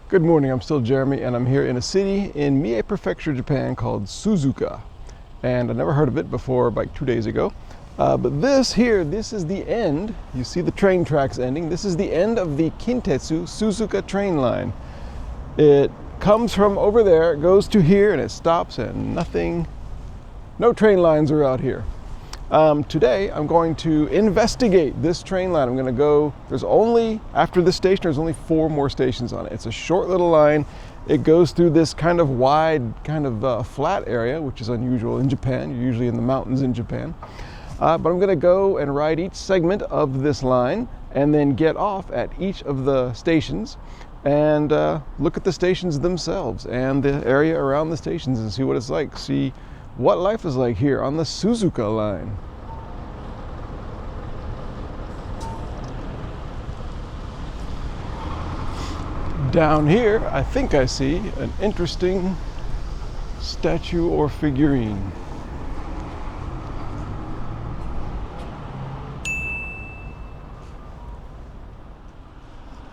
Good morning, I'm still Jeremy and I'm here in a city in Mie Prefecture, Japan called Suzuka. And I never heard of it before like 2 days ago. But this is the end. You see the train tracks ending. This is the end of the Kintetsu Suzuka train line. It comes from over there, it goes to here and it stops and no train lines are out here. Today I'm going to investigate this train line. I'm going to go, after this station, there's only 4 more stations on it. It's a short little line. It goes through this kind of wide, flat area, which is unusual in Japan. You're usually in the mountains in Japan. But I'm going to go and ride each segment of this line and then get off at each of the stations and look at the stations themselves and the area around the stations and see what it's like, see what life is like here on the Suzuka line. Down here, I think I see an interesting statue or figurine.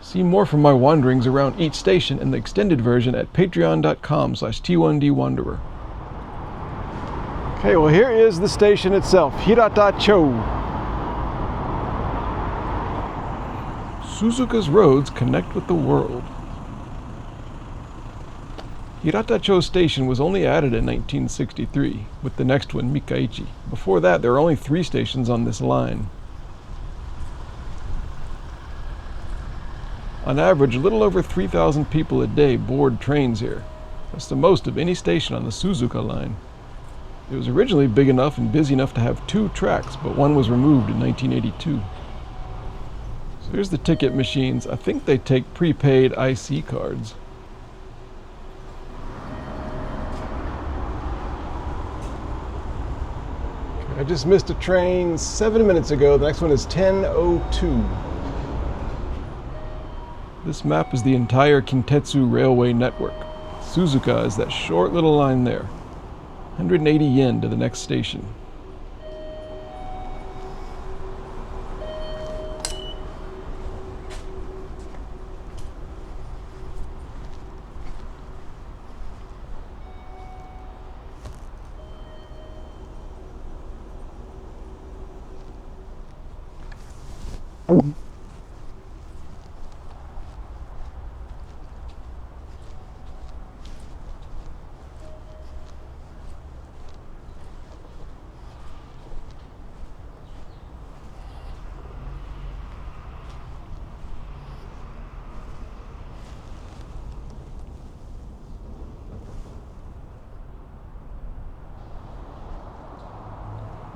See more from my wanderings around each station in the extended version at patreon.com/T1DWanderer. Okay, well here is the station itself, Hiratachō. Suzuka's roads connect with the world. Hiratachō Station was only added in 1963, with the next one, Mikkaichi. Before that, there were only 3 stations on this line. On average, a little over 3,000 people a day board trains here. That's the most of any station on the Suzuka line. It was originally big enough and busy enough to have 2 tracks, but one was removed in 1982. So here's the ticket machines. I think they take prepaid IC cards. Okay, I just missed a train 7 minutes ago. The next one is 10:02. This map is the entire Kintetsu railway network. Suzuka is that short little line there. 180 yen to the next station.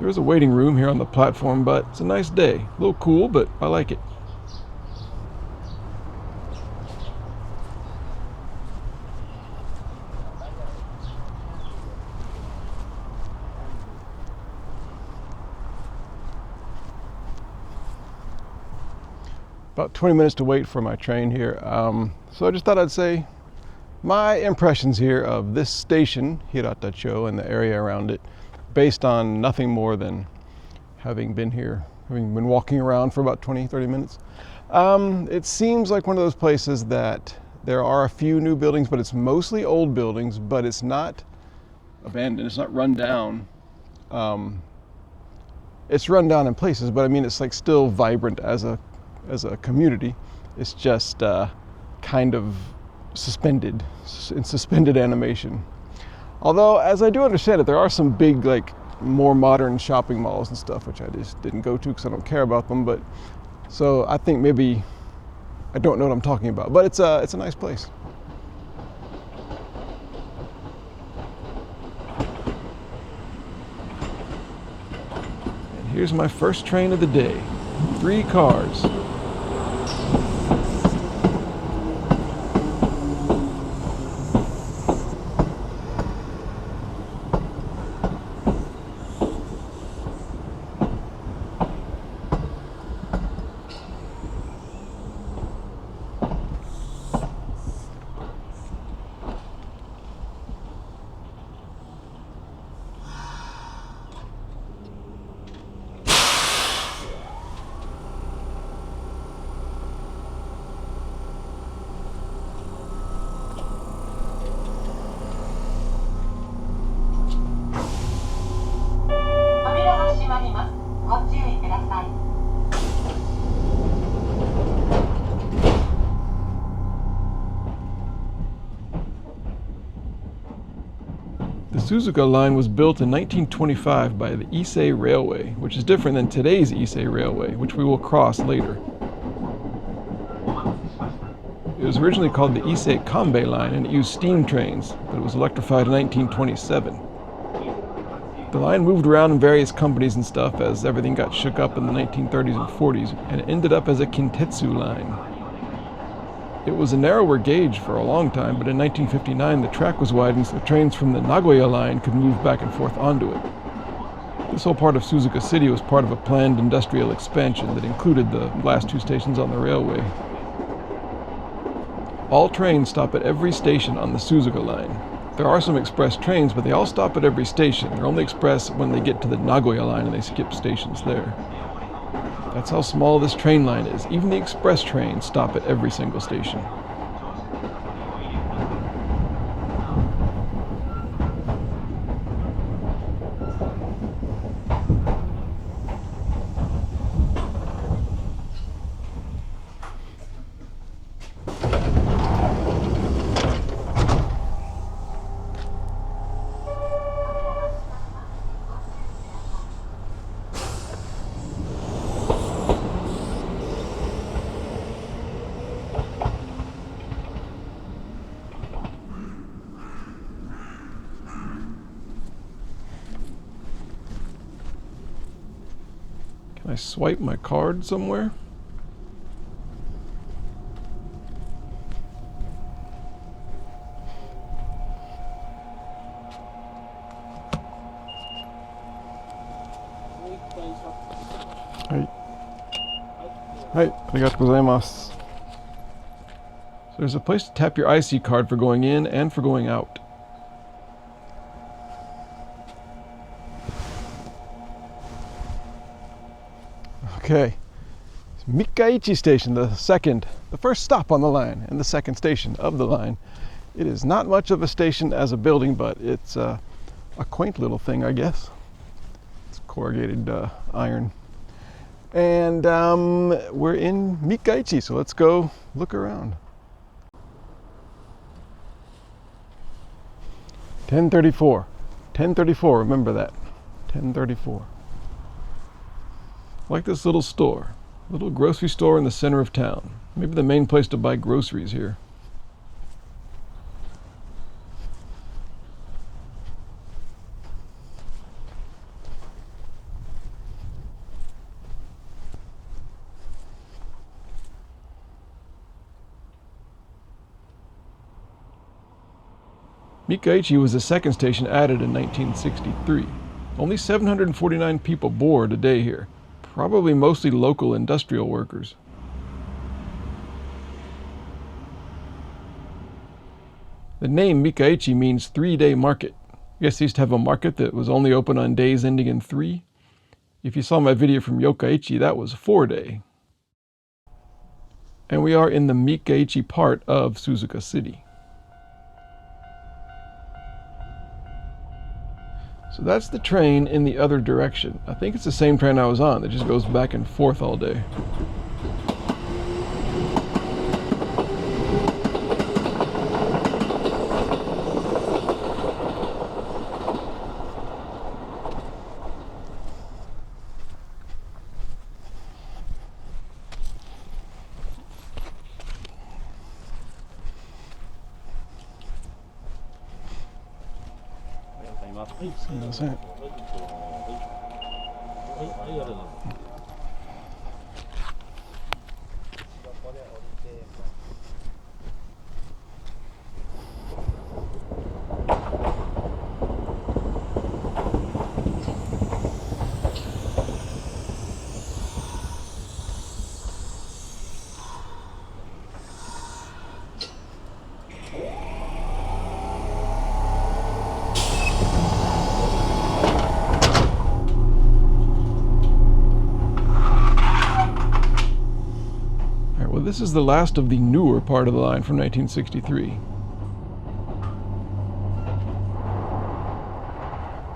There's a waiting room here on the platform, but it's a nice day. A little cool, but I like it. About 20 minutes to wait for my train here. So I just thought I'd say my impressions here of this station, Hiratachō, and the area around it, based on nothing more than having been here, having been walking around for about 20-30 minutes. It seems like one of those places that there are a few new buildings, but it's mostly old buildings, but it's not abandoned, it's not run down. It's run down in places, but I mean, it's like still vibrant as a community. It's just kind of suspended, in suspended animation. Although, as I do understand it, there are some big, more modern shopping malls and stuff, which I just didn't go to because I don't care about them. But so I think maybe I don't know what I'm talking about. But it's a nice place. And here's my first train of the day. 3 cars. Suzuka Line was built in 1925 by the Ise Railway, which is different than today's Ise Railway, which we will cross later. It was originally called the Ise-Kambei Line, and it used steam trains, but it was electrified in 1927. The line moved around in various companies and stuff as everything got shook up in the 1930s and 40s, and it ended up as a Kintetsu line. It was a narrower gauge for a long time, but in 1959 the track was widened so trains from the Nagoya line could move back and forth onto it. This whole part of Suzuka City was part of a planned industrial expansion that included the last two stations on the railway. All trains stop at every station on the Suzuka line. There are some express trains, but they all stop at every station. They're only express when they get to the Nagoya line and they skip stations there. That's how small this train line is. Even the express trains stop at every single station. Can I swipe my card somewhere? Hi, arigatou gozaimasu. So there's a place to tap your IC card for going in and for going out. Okay, Mikkaichi Station, the first stop on the line and the second station of the line. It is not much of a station as a building, but it's a quaint little thing, I guess. It's corrugated iron. And we're in Mikkaichi, so let's go look around. 10:34. 10:34, remember that. 10:34. Like this little store, little grocery store in the center of town. Maybe the main place to buy groceries here. Mikkaichi was the second station added in 1963. Only 749 people board a day here. Probably mostly local industrial workers. The name Mikkaichi means 3-day market. I guess they used to have a market that was only open on days ending in 3. If you saw my video from Yokkaichi, that was 4-day. And we are in the Mikkaichi part of Suzuka City. So that's the train in the other direction. I think it's the same train I was on that just goes back and forth all day. This is the last of the newer part of the line from 1963.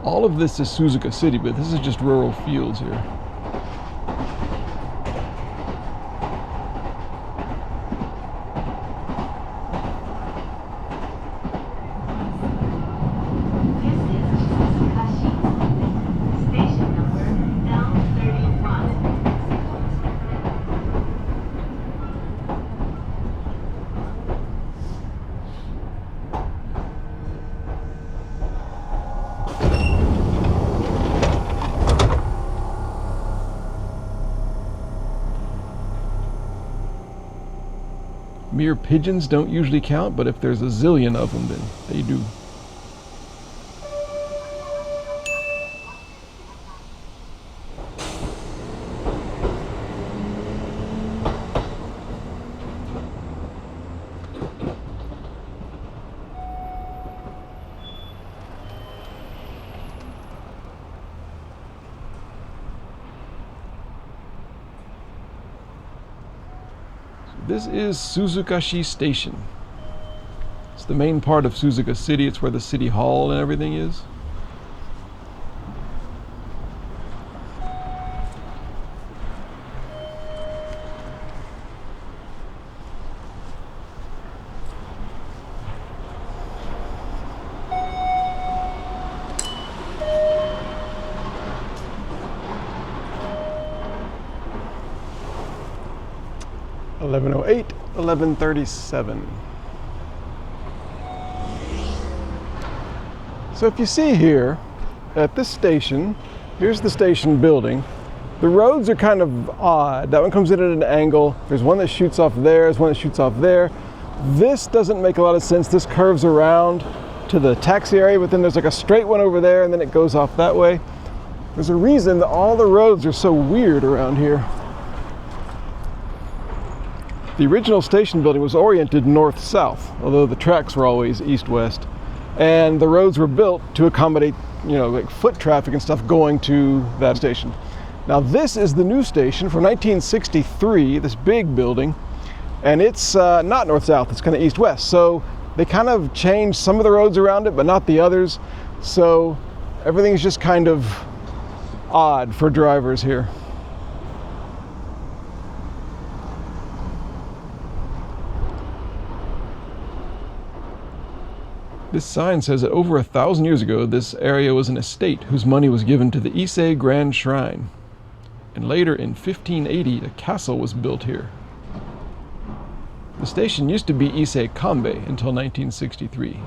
All of this is Suzuka City, but this is just rural fields here. Mere pigeons don't usually count, but if there's a zillion of them, then they do. This is Suzukashi Station. It's the main part of Suzuka City. It's where the city hall and everything is. (11:08), 11:37. So if you see here at this station, here's the station building. The roads are kind of odd. That one comes in at an angle. There's one that shoots off there. There's one that shoots off there. This doesn't make a lot of sense. This curves around to the taxi area, but then there's like a straight one over there, and then it goes off that way. There's a reason that all the roads are so weird around here. The original station building was oriented north-south, although the tracks were always east-west. And the roads were built to accommodate, like foot traffic and stuff going to that station. Now this is the new station from 1963, this big building, and it's not north-south, it's kind of east-west. So they kind of changed some of the roads around it, but not the others. So everything's just kind of odd for drivers here. This sign says that over 1,000 years ago, this area was an estate whose money was given to the Ise Grand Shrine. And later, in 1580, a castle was built here. The station used to be Ise-Kambe until 1963.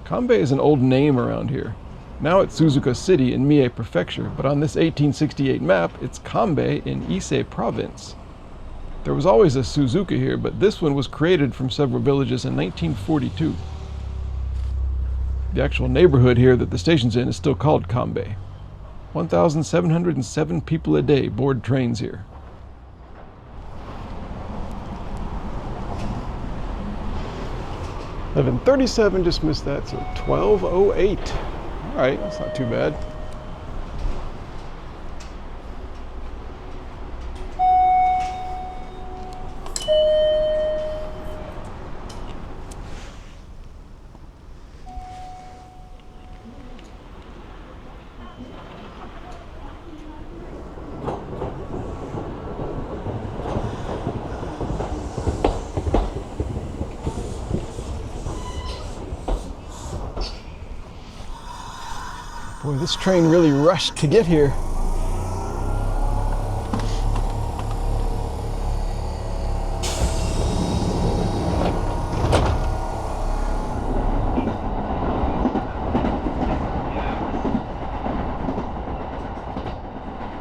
Kambe is an old name around here. Now it's Suzuka City in Mie Prefecture, but on this 1868 map, it's Kambe in Ise Province. There was always a Suzuka here, but this one was created from several villages in 1942. The actual neighborhood here that the station's in is still called Kambe. 1,707 people a day board trains here. (11:37), just missed that, so 12:08. All right, that's not too bad. Boy, this train really rushed to get here.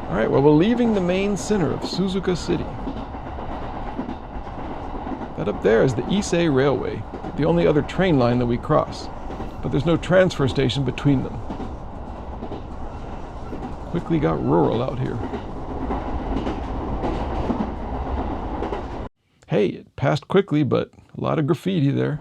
All right, well, we're leaving the main center of Suzuka City. That up there is the Ise Railway, the only other train line that we cross, but there's no transfer station between them. Quickly got rural out here. Hey, it passed quickly, but a lot of graffiti there.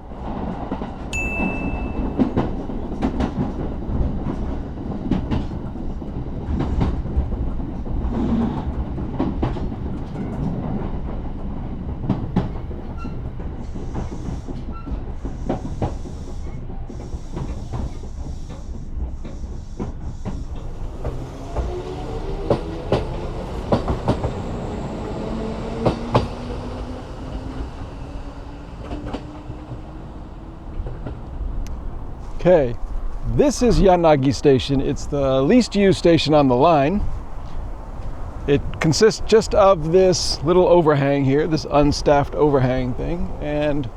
Okay, this is Yanagi Station. It's the least used station on the line. It consists just of this little overhang here, this unstaffed overhang thing, and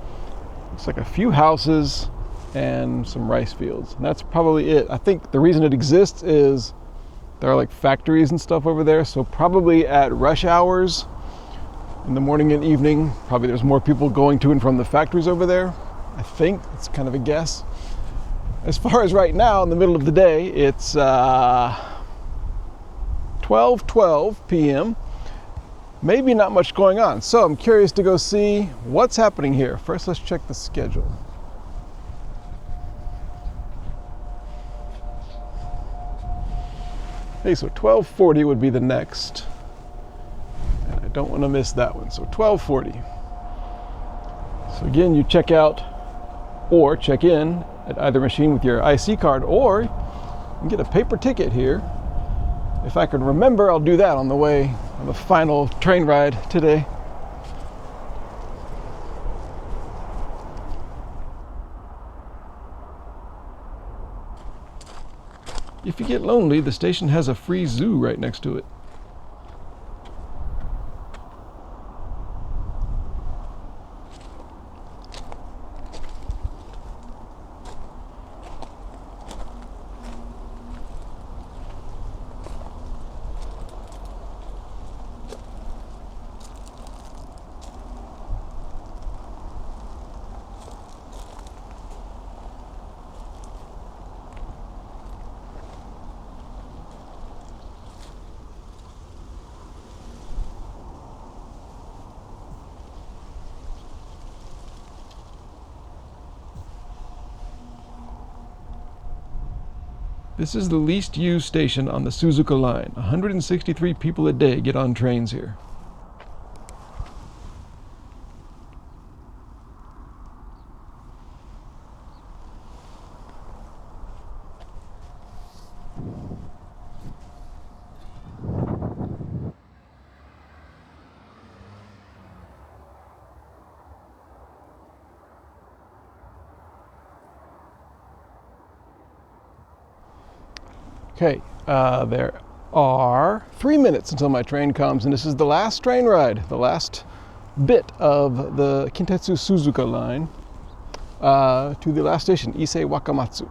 looks like a few houses and some rice fields. And that's probably it. I think the reason it exists is there are like factories and stuff over there, so probably at rush hours, in the morning and evening. Probably there's more people going to and from the factories over there. I think it's kind of a guess. As far as right now, in the middle of the day, it's 12:12 p.m. Maybe not much going on. So I'm curious to go see what's happening here. First, let's check the schedule. Okay, so 12:40 would be the next. And I don't want to miss that one. So 12:40. So again, you check out or check in at either machine with your IC card, or you can get a paper ticket here. If I can remember, I'll do that on the way on the final train ride today. If you get lonely, the station has a free zoo right next to it. This is the least used station on the Suzuka Line. 163 people a day get on trains here. Okay, there are 3 minutes until my train comes, and this is the last train ride, the last bit of the Kintetsu Suzuka Line to the last station, Ise-Wakamatsu.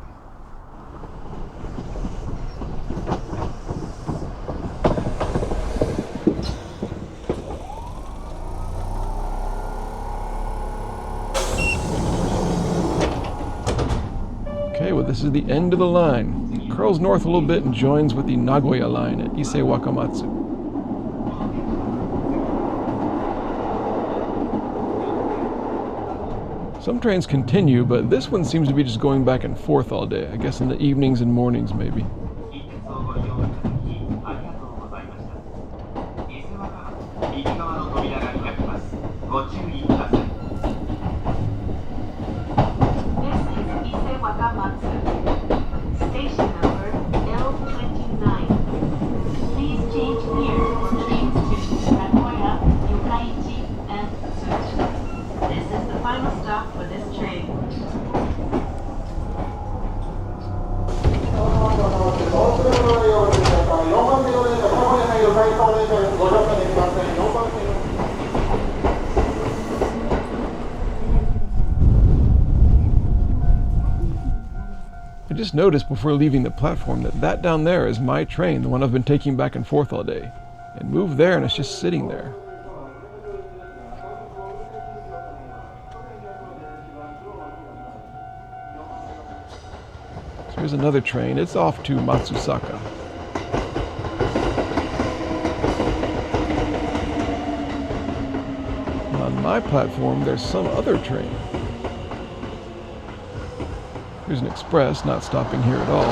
Okay, well, this is the end of the line. It curls north a little bit and joins with the Nagoya line at Ise-Wakamatsu. Some trains continue, but this one seems to be just going back and forth all day. I guess in the evenings and mornings, maybe. Station number L29. Please change here for trains to Nagoya, Mikkaichi, and Tsuchi. This is the final stop for this train. I just noticed before leaving the platform that down there is my train, the one I've been taking back and forth all day. It moved there and it's just sitting there. So here's another train. It's off to Matsusaka. And on my platform, there's some other train. Here's an express, not stopping here at all.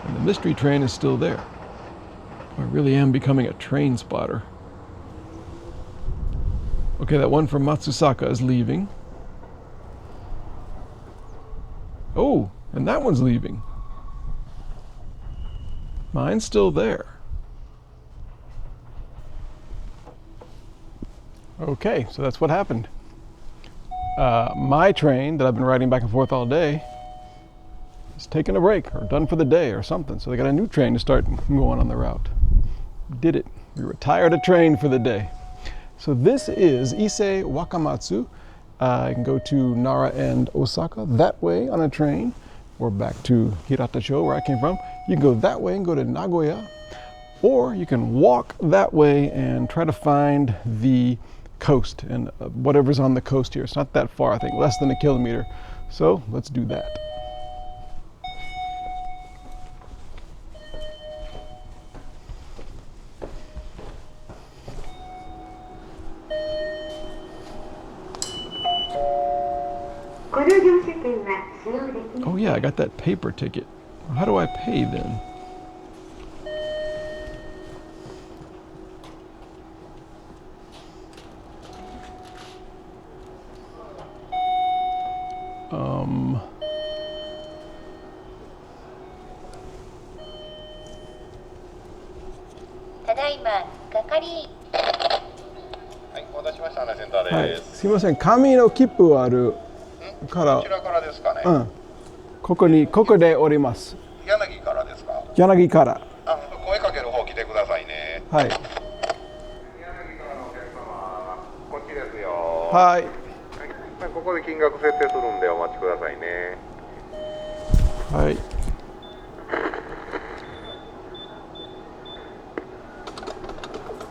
And the mystery train is still there. I really am becoming a train spotter. Okay, that one from Matsusaka is leaving. Oh, and that one's leaving. Mine's still there. Okay, so that's what happened. My train that I've been riding back and forth all day is taking a break or done for the day or something. So they got a new train to start going on the route. Did it. We retired a train for the day. So this is Ise-Wakamatsu. You can go to Nara and Osaka that way on a train. or back to Hiratachō, where I came from. You can go that way and go to Nagoya, or you can walk that way and try to find the coast and whatever's on the coast here. It's not that far, I think, less than a kilometer. So let's do that. Oh yeah, I got that paper ticket. How do I pay then?はい、すいません、紙の切符あるから、こちらからですかね。ここで降ります。柳からですか。柳から。声かける方来てくださいね。はい。柳からのお客様、こっちですよ。はい。ここで金額設定するんでお待ちくださいね。はい。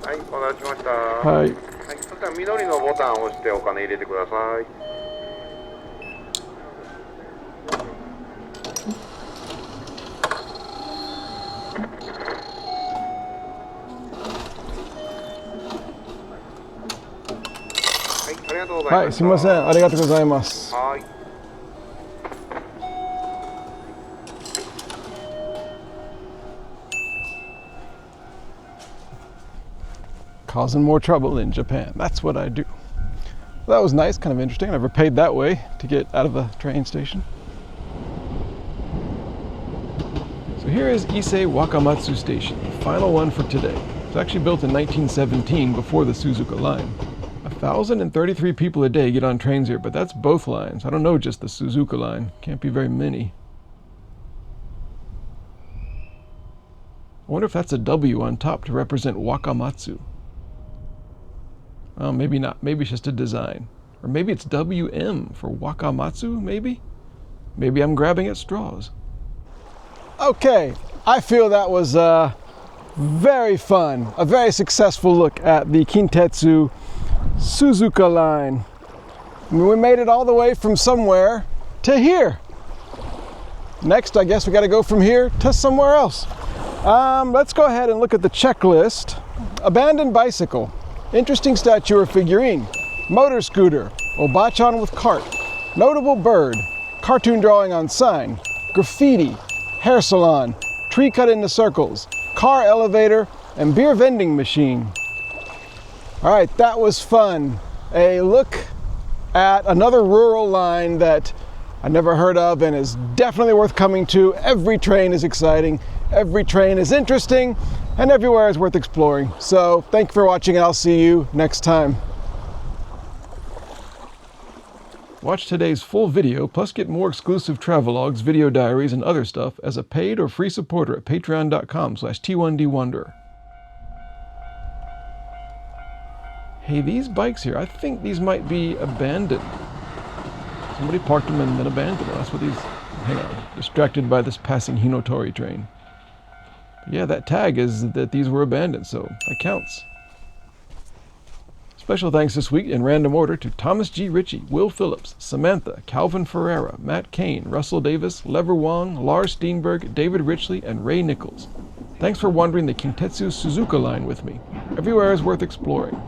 はい、お待たせしました。はい。そしたら緑のボタンを押してお金入れてください。はい、ありがとうございます。はい、すみません、ありがとうございます。はい。Causing more trouble in Japan. That's what I do. That was nice, kind of interesting. I never paid that way to get out of the train station. So here is Ise-Wakamatsu Station, the final one for today. It was actually built in 1917 before the Suzuka Line. 1,033 people a day get on trains here, but that's both lines. I don't know just the Suzuka Line. Can't be very many. I wonder if that's a W on top to represent Wakamatsu. Oh, maybe not. Maybe it's just a design. Or maybe it's WM for Wakamatsu, maybe? Maybe I'm grabbing at straws. Okay, I feel that was very fun. A very successful look at the Kintetsu Suzuka Line. I mean, we made it all the way from somewhere to here. Next, I guess we got to go from here to somewhere else. Let's go ahead and look at the checklist. Abandoned bicycle. Interesting statue or figurine. Motor scooter. Obachan with cart. Notable bird. Cartoon drawing on sign. Graffiti. Hair salon. Tree cut into circles. Car elevator. And beer vending machine. All right, that was fun. A look at another rural line that I never heard of and is definitely worth coming to. Every train is exciting. Every train is interesting. And everywhere is worth exploring. So thank you for watching, and I'll see you next time. Watch today's full video, plus get more exclusive travelogues, video diaries, and other stuff as a paid or free supporter at patreon.com/T1DWanderer. Hey, these bikes here, I think these might be abandoned. Somebody parked them and then abandoned them. That's what these, hang on, distracted by this passing Hinotori train. Yeah, that tag is that these were abandoned, so that counts. Special thanks this week in random order to Thomas G. Ritchie, Will Phillips, Samantha, Calvin Ferreira, Matt Kane, Russell Davis, Lever Wong, Lars Steenberg, David Richley, and Ray Nichols. Thanks for wandering the Kintetsu Suzuka Line with me. Everywhere is worth exploring.